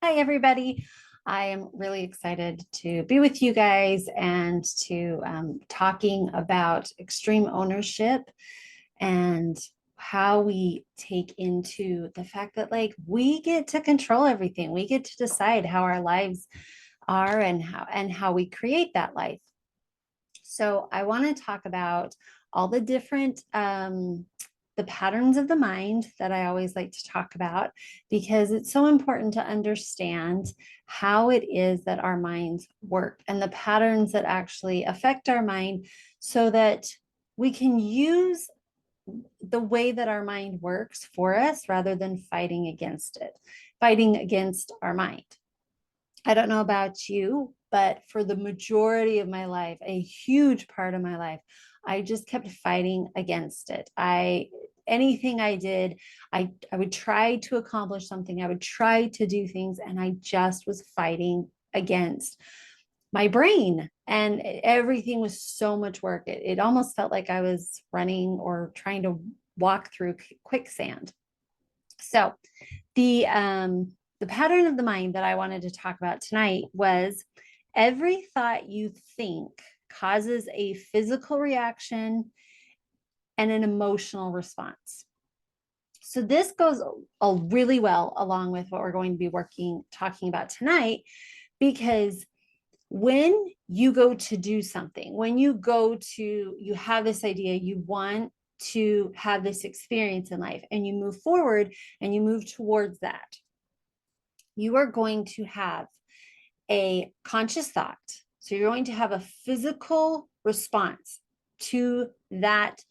Hi, everybody. I am really excited to be with you guys and to talking about extreme ownership and how we take into the fact that we get to control everything. We get to decide how our lives are and how we create that life. So I want to talk about all the different the patterns of the mind that I always like to talk about because it's so important to understand how it is that our minds work and the patterns that actually affect our mind so that we can use the way that our mind works for us rather than fighting against it, fighting against our mind. I don't know about you, but for the majority of my life, a huge part of my life, I just kept fighting against it. Anything I did, I would try to accomplish something. I would try to do things, and I just was fighting against my brain. And everything was so much work. It almost felt like I was running or trying to walk through quicksand. So the pattern of the mind that I wanted to talk about tonight was every thought you think causes a physical reaction and an emotional response. So this goes really well along with what we're going to be talking about tonight, because when you go to do something, when you have this idea, you want to have this experience in life and you move forward and you move towards that, you are going to have a conscious thought. So you're going to have a physical response to that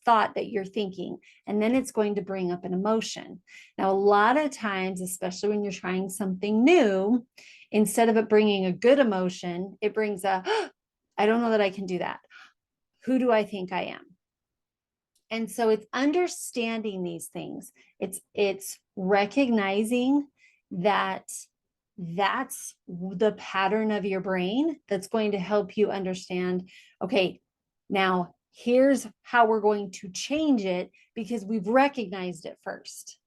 thought that you're thinking, and then it's going to bring up an emotion. Now, a lot of times, especially when you're trying something new, instead of it bringing a good emotion, it brings I don't know that I can do that. Who do I think I am? And so it's understanding these things. It's recognizing that that's the pattern of your brain that's going to help you understand, okay, now here's how we're going to change it because we've recognized it first.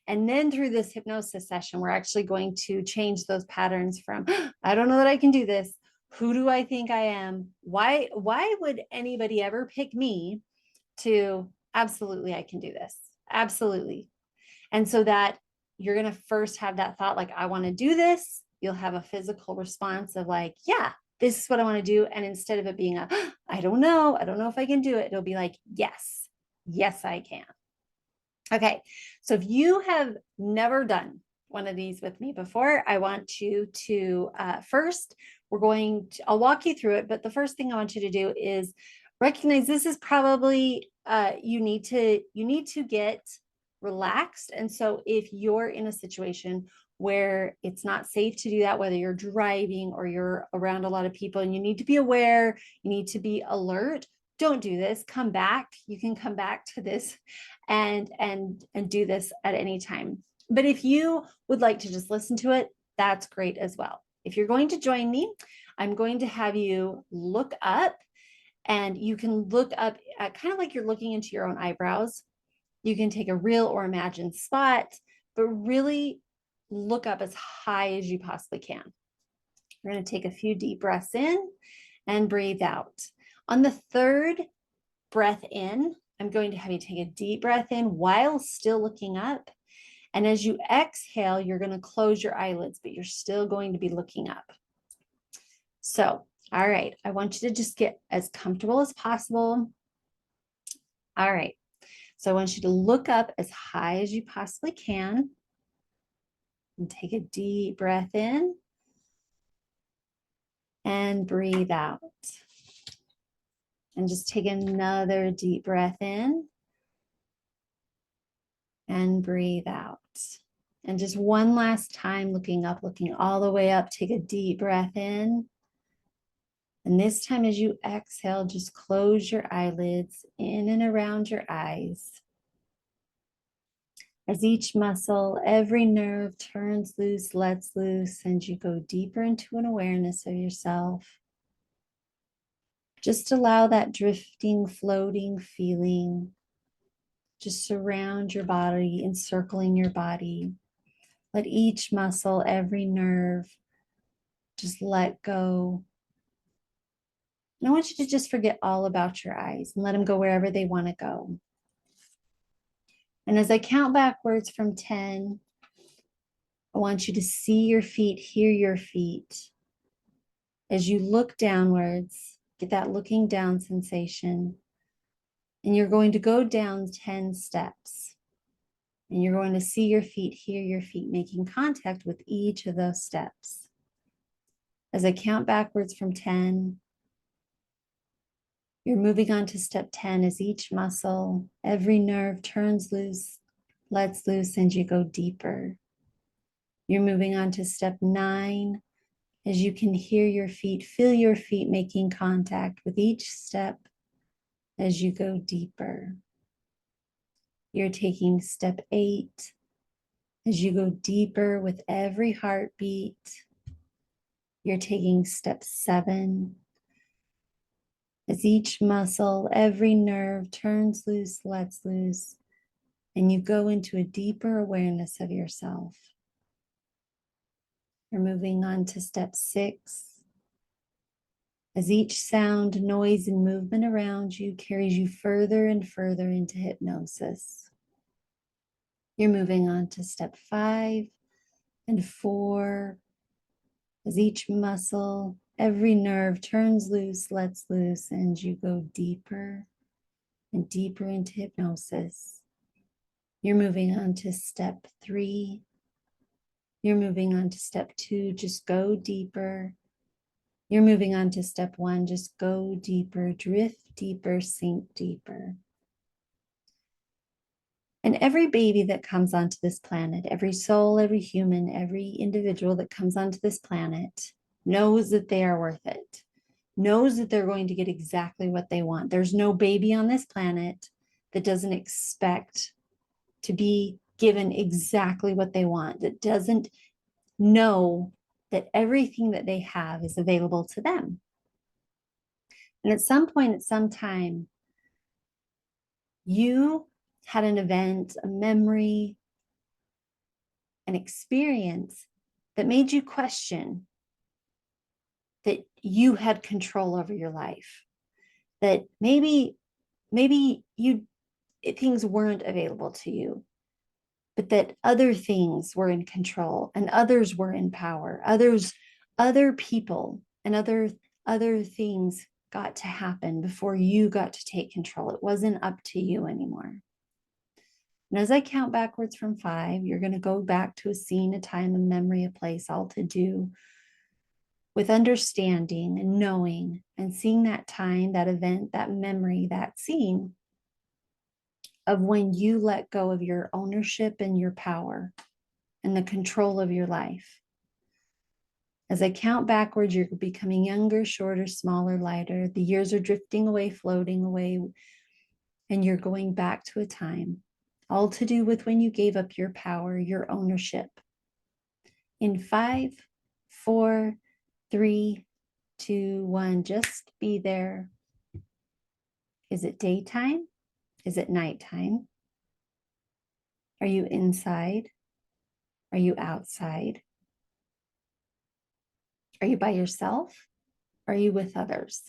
And then through this hypnosis session, we're actually going to change those patterns from, I don't know that I can do this. Who do I think I am? Why would anybody ever pick me? To absolutely, I can do this. Absolutely. And so that you're going to first have that thought, like, I want to do this. You'll have a physical response of like, yeah, this is what I want to do. And instead of it being I don't know if I can do it, it'll be like, yes, I can. Okay. So if you have never done one of these with me before, I want you to first, I'll walk you through it. But the first thing I want you to do is recognize this is probably you need to get relaxed. And so if you're in a situation where it's not safe to do that, whether you're driving or you're around a lot of people and you need to be aware, you need to be alert, don't do this. Come back. You can come back to this and do this at any time. But if you would like to just listen to it, that's great as well. If you're going to join me, I'm going to have you look up, and you can look up at kind of like you're looking into your own eyebrows. You can take a real or imagined spot, but really look up as high as you possibly can. We're going to take a few deep breaths in and breathe out. On the third breath in, I'm going to have you take a deep breath in while still looking up. And as you exhale, you're going to close your eyelids, but you're still going to be looking up. So, all right, I want you to just get as comfortable as possible. All right, so I want you to look up as high as you possibly can and take a deep breath in and breathe out. And just take another deep breath in and breathe out. And just one last time, looking up, looking all the way up, take a deep breath in. And this time, as you exhale, just close your eyelids in and around your eyes. As each muscle, every nerve turns loose, lets loose, and you go deeper into an awareness of yourself. Just allow that drifting, floating feeling just surround your body, encircling your body. Let each muscle, every nerve, just let go. And I want you to just forget all about your eyes and let them go wherever they want to go. And as I count backwards from 10, I want you to see your feet, hear your feet. As you look downwards, get that looking down sensation. And you're going to go down 10 steps. And you're going to see your feet, hear your feet, making contact with each of those steps. As I count backwards from 10, you're moving on to step 10 as each muscle, every nerve turns loose, lets loose, and you go deeper. You're moving on to step 9 as you can hear your feet, feel your feet making contact with each step as you go deeper. You're taking step 8 as you go deeper with every heartbeat. You're taking step 7 as each muscle, every nerve turns loose, lets loose, and you go into a deeper awareness of yourself. You're moving on to step 6 as each sound, noise, and movement around you carries you further and further into hypnosis. You're moving on to step 5 and 4 as each muscle, every nerve turns loose, lets loose, and you go deeper and deeper into hypnosis. You're moving on to step 3. You're moving on to step 2. Just go deeper. You're moving on to step 1. Just go deeper, drift deeper, sink deeper. And every baby that comes onto this planet, every soul, every human, every individual that comes onto this planet knows that they are worth it, knows that they're going to get exactly what they want. There's no baby on this planet that doesn't expect to be given exactly what they want, that doesn't know that everything that they have is available to them. And at some point, at some time, you had an event, a memory, an experience that made you question that you had control over your life, that maybe things weren't available to you, but that other things were in control and others were in power. Other people and other things got to happen before you got to take control. It wasn't up to you anymore. And as I count backwards from 5, you're going to go back to a scene, a time, a memory, a place, all to do with understanding and knowing and seeing that time, that event, that memory, that scene of when you let go of your ownership and your power and the control of your life. As I count backwards, you're becoming younger, shorter, smaller, lighter. The years are drifting away, floating away, and you're going back to a time, all to do with when you gave up your power, your ownership. In 5, 4, 3, 2, 1, just be there. Is it daytime? Is it nighttime? Are you inside? Are you outside? Are you by yourself? Are you with others?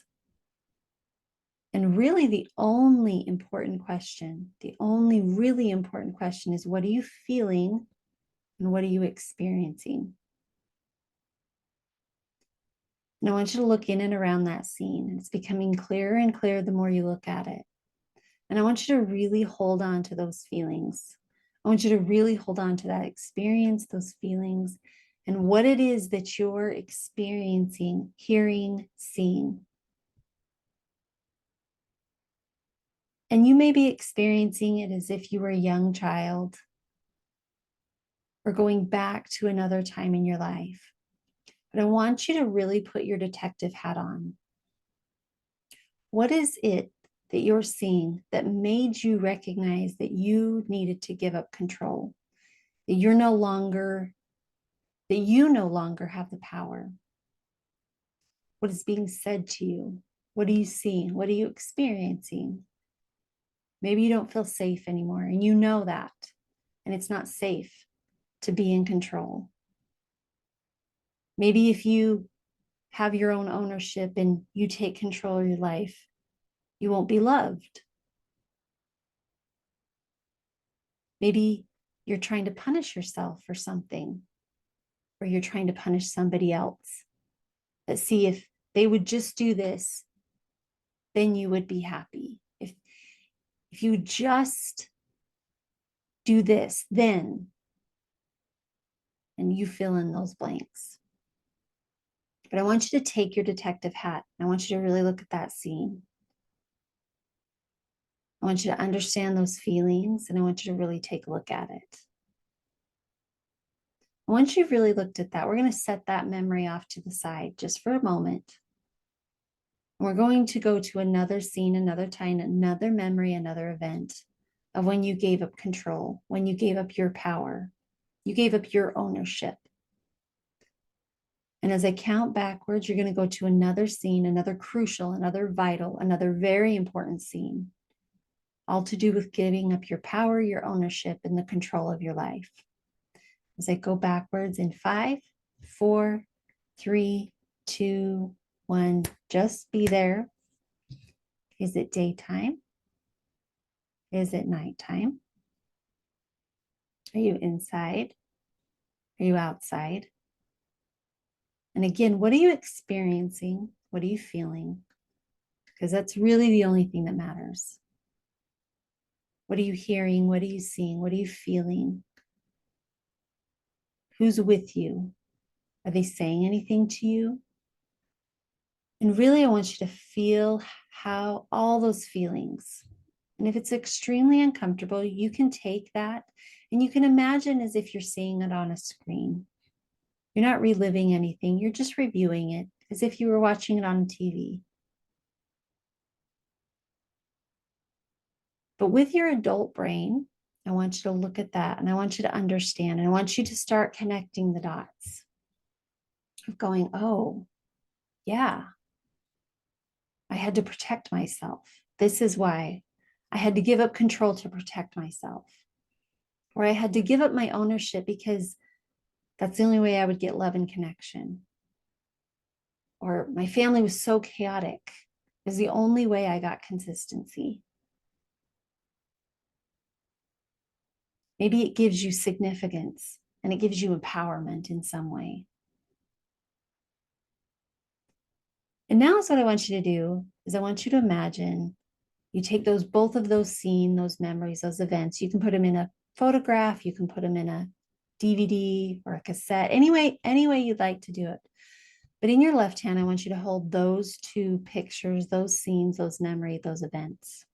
And really the only important question, the only really important question is, what are you feeling and what are you experiencing? And I want you to look in and around that scene. It's becoming clearer and clearer the more you look at it. And I want you to really hold on to those feelings. I want you to really hold on to that experience, those feelings, and what it is that you're experiencing, hearing, seeing. And you may be experiencing it as if you were a young child or going back to another time in your life. But I want you to really put your detective hat on. What is it that you're seeing that made you recognize that you needed to give up control, that you no longer have the power? What is being said to you? What are you seeing? What are you experiencing? Maybe you don't feel safe anymore, and you know that, and it's not safe to be in control. Maybe if you have your own ownership and you take control of your life, you won't be loved. Maybe you're trying to punish yourself for something, or you're trying to punish somebody else. But see, if they would just do this, then you would be happy. If you just do this, then, and you fill in those blanks. But I want you to take your detective hat. I want you to really look at that scene. I want you to understand those feelings, and I want you to really take a look at it. Once you've really looked at that, we're going to set that memory off to the side just for a moment. And we're going to go to another scene, another time, another memory, another event of when you gave up control, when you gave up your power, you gave up your ownership. And as I count backwards, you're going to go to another scene, another crucial, another vital, another very important scene, all to do with giving up your power, your ownership, and the control of your life. As I go backwards in 5, 4, 3, 2, 1, just be there. Is it daytime? Is it nighttime? Are you inside? Are you outside? And again, what are you experiencing? What are you feeling? Because that's really the only thing that matters. What are you hearing? What are you seeing? What are you feeling? Who's with you? Are they saying anything to you? And really, I want you to feel how all those feelings, and if it's extremely uncomfortable, you can take that and you can imagine as if you're seeing it on a screen. You're not reliving anything. You're just reviewing it as if you were watching it on TV. But with your adult brain, I want you to look at that and I want you to understand. And I want you to start connecting the dots of going, oh, yeah, I had to protect myself. This is why I had to give up control to protect myself. Or I had to give up my ownership because that's the only way I would get love and connection. Or my family was so chaotic. It was the only way I got consistency. Maybe it gives you significance and it gives you empowerment in some way. And now is what I want you to do is I want you to imagine you take both of those scenes, those memories, those events, you can put them in a photograph, you can put them in a DVD or a cassette, any way you'd like to do it. But in your left hand, I want you to hold those two pictures, those scenes, those memories, those events.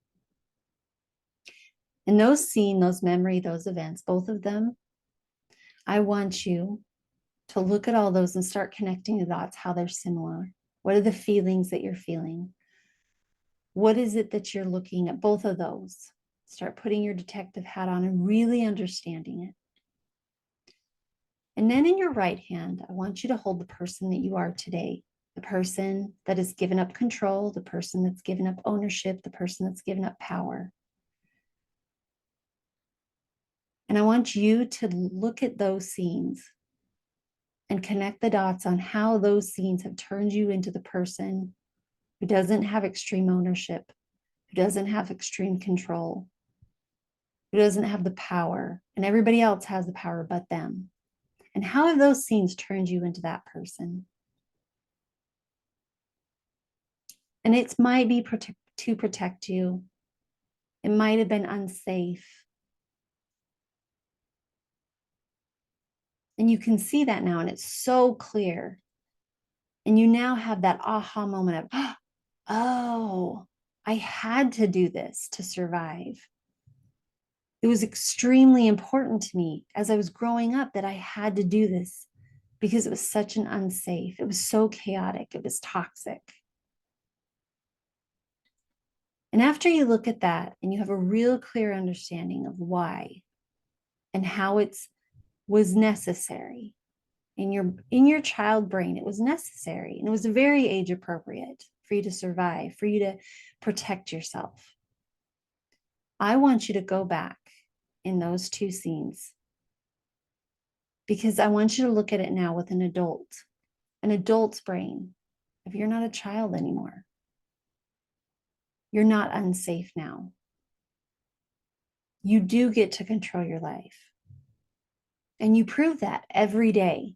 And those scenes, those memories, those events, both of them, I want you to look at all those and start connecting the dots, how they're similar. What are the feelings that you're feeling? What is it that you're looking at? Both of those. Start putting your detective hat on and really understanding it. And then in your right hand, I want you to hold the person that you are today, the person that has given up control, the person that's given up ownership, the person that's given up power. And I want you to look at those scenes and connect the dots on how those scenes have turned you into the person who doesn't have extreme ownership, who doesn't have extreme control, who doesn't have the power, and everybody else has the power but them. And how have those scenes turned you into that person? And it might be to protect you. It might have been unsafe. And you can see that now, and it's so clear. And you now have that aha moment of, oh, I had to do this to survive. It was extremely important to me as I was growing up that I had to do this because it was such an unsafe, it was so chaotic, it was toxic. And after you look at that and you have a real clear understanding of why and how it was necessary in your child brain, it was necessary and it was very age appropriate for you to survive, for you to protect yourself. I want you to go back in those two scenes Because I want you to look at it now with an adult's brain. If you're not a child anymore, you're not unsafe now. You do get to control your life. And you prove that every day.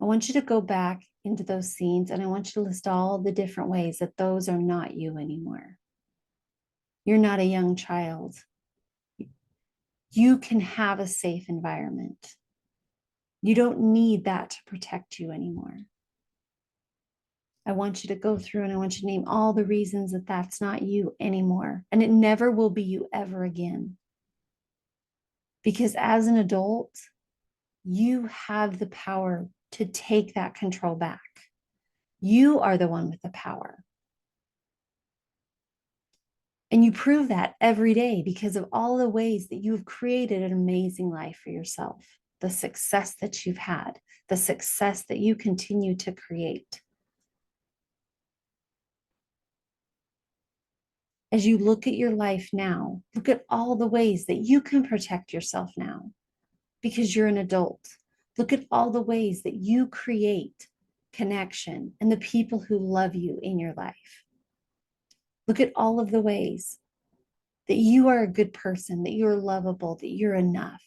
I want you to go back into those scenes and I want you to list all the different ways that those are not you anymore. You're not a young child. You can have a safe environment. You don't need that to protect you anymore. I want you to go through and I want you to name all the reasons that that's not you anymore. And it never will be you ever again. Because as an adult, you have the power to take that control back. You are the one with the power. And you prove that every day because of all the ways that you've created an amazing life for yourself, the success that you've had, the success that you continue to create. As you look at your life now, look at all the ways that you can protect yourself now because you're an adult. Look at all the ways that you create connection and the people who love you in your life. Look at all of the ways that you are a good person, that you're lovable, that you're enough.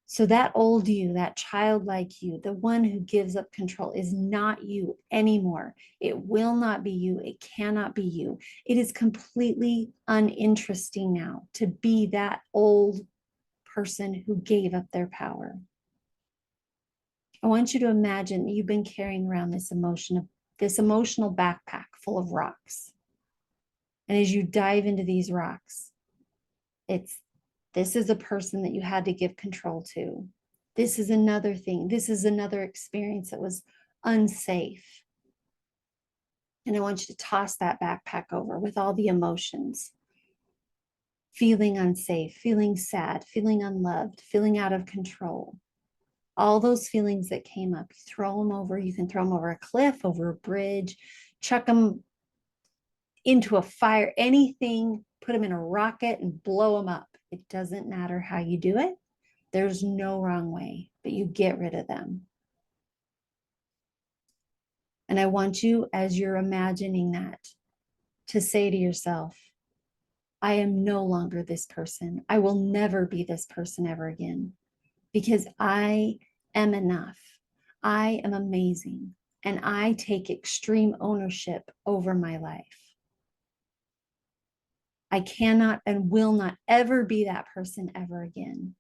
So that old you, that childlike you, the one who gives up control is not you anymore. It will not be you. It cannot be you. It is completely uninteresting now to be that old person who gave up their power. I want you to imagine that you've been carrying around this emotional backpack full of rocks. And as you dive into these rocks, this is a person that you had to give control to. This is another thing. This is another experience that was unsafe. And I want you to toss that backpack over with all the emotions. Feeling unsafe, feeling sad, feeling unloved, feeling out of control. All those feelings that came up, you throw them over. You can throw them over a cliff, over a bridge, chuck them into a fire, anything, put them in a rocket and blow them up. It doesn't matter how you do it. There's no wrong way, but you get rid of them. And I want you, as you're imagining that, to say to yourself, I am no longer this person. I will never be this person ever again because I am enough. I am amazing. And I take extreme ownership over my life. I cannot and will not ever be that person ever again.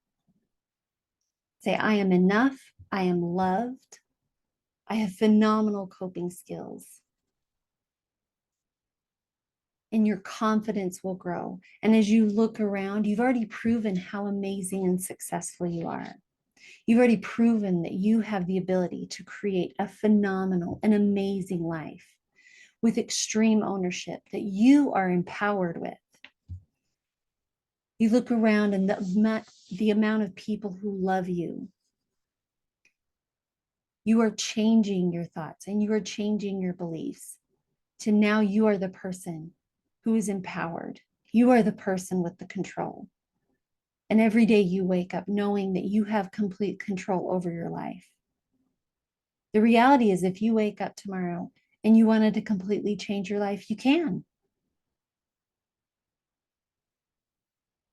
Say, I am enough. I am loved. I have phenomenal coping skills. And your confidence will grow. And as you look around, you've already proven how amazing and successful you are. You've already proven that you have the ability to create a phenomenal and amazing life with extreme ownership that you are empowered with. You look around and the amount of people who love you. You are changing your thoughts and you are changing your beliefs to now you are the person who is empowered. You are the person with the control. And every day you wake up knowing that you have complete control over your life. The reality is, if you wake up tomorrow and you wanted to completely change your life, you can.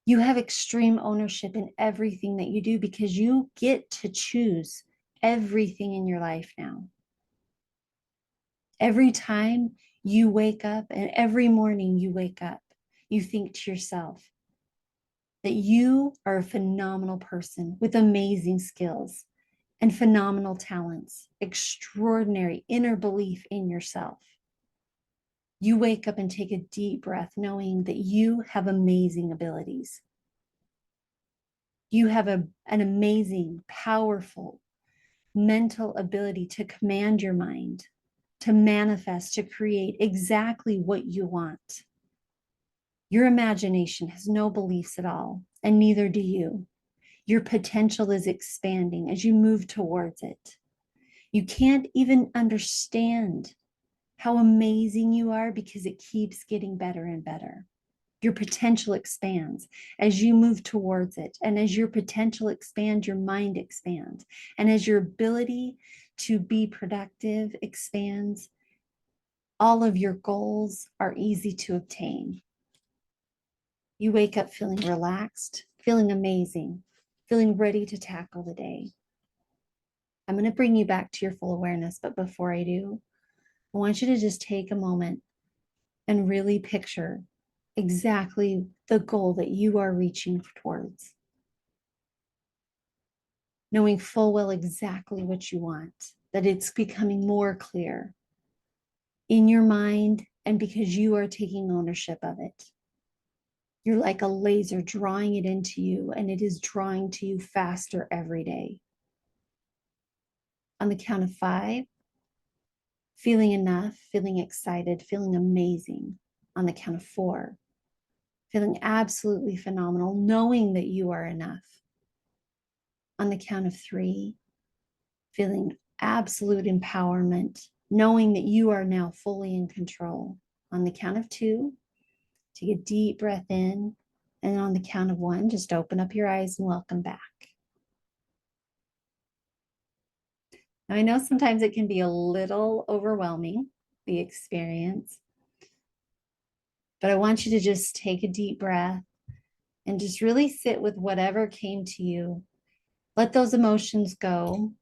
You have extreme ownership in everything that you do because you get to choose everything in your life now. Every time you wake up and every morning you wake up, you think to yourself that you are a phenomenal person with amazing skills and phenomenal talents, extraordinary inner belief in yourself. You wake up and take a deep breath knowing that you have amazing abilities. You have an amazing, powerful mental ability to command your mind, to manifest, to create exactly what you want. Your imagination has no beliefs at all, and neither do you. Your potential is expanding as you move towards it. You can't even understand how amazing you are because it keeps getting better and better. Your potential expands as you move towards it. And as your potential expands, your mind expands. And as your ability to be productive expands, all of your goals are easy to obtain. You wake up feeling relaxed, feeling amazing, feeling ready to tackle the day. I'm going to bring you back to your full awareness, but before I do, I want you to just take a moment and really picture exactly the goal that you are reaching towards, knowing full well exactly what you want, that it's becoming more clear in your mind, and because you are taking ownership of it. You're like a laser drawing it into you, and it is drawing to you faster every day. On the count of 5, feeling enough, feeling excited, feeling amazing. On the count of 4, feeling absolutely phenomenal, knowing that you are enough. On the count of 3, feeling absolute empowerment, knowing that you are now fully in control. On the count of 2, take a deep breath in. And on the count of 1, just open up your eyes and welcome back. Now, I know sometimes it can be a little overwhelming, the experience, but I want you to just take a deep breath and just really sit with whatever came to you. Let those emotions go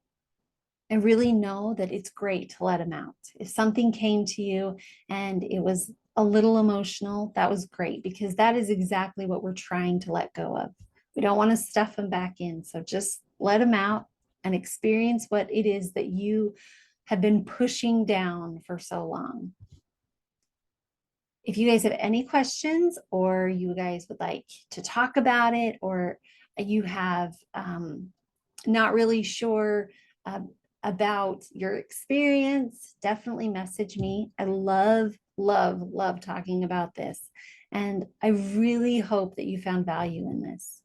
and really know that it's great to let them out. If something came to you and it was a little emotional, that was great, because that is exactly what we're trying to let go of. We don't want to stuff them back in. So just let them out and experience what it is that you have been pushing down for so long. If you guys have any questions, or you guys would like to talk about it, or you have not really sure about your experience, definitely message me. I love, love, love talking about this. And I really hope that you found value in this.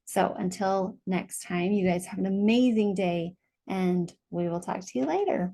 So until next time, you guys have an amazing day, and we will talk to you later.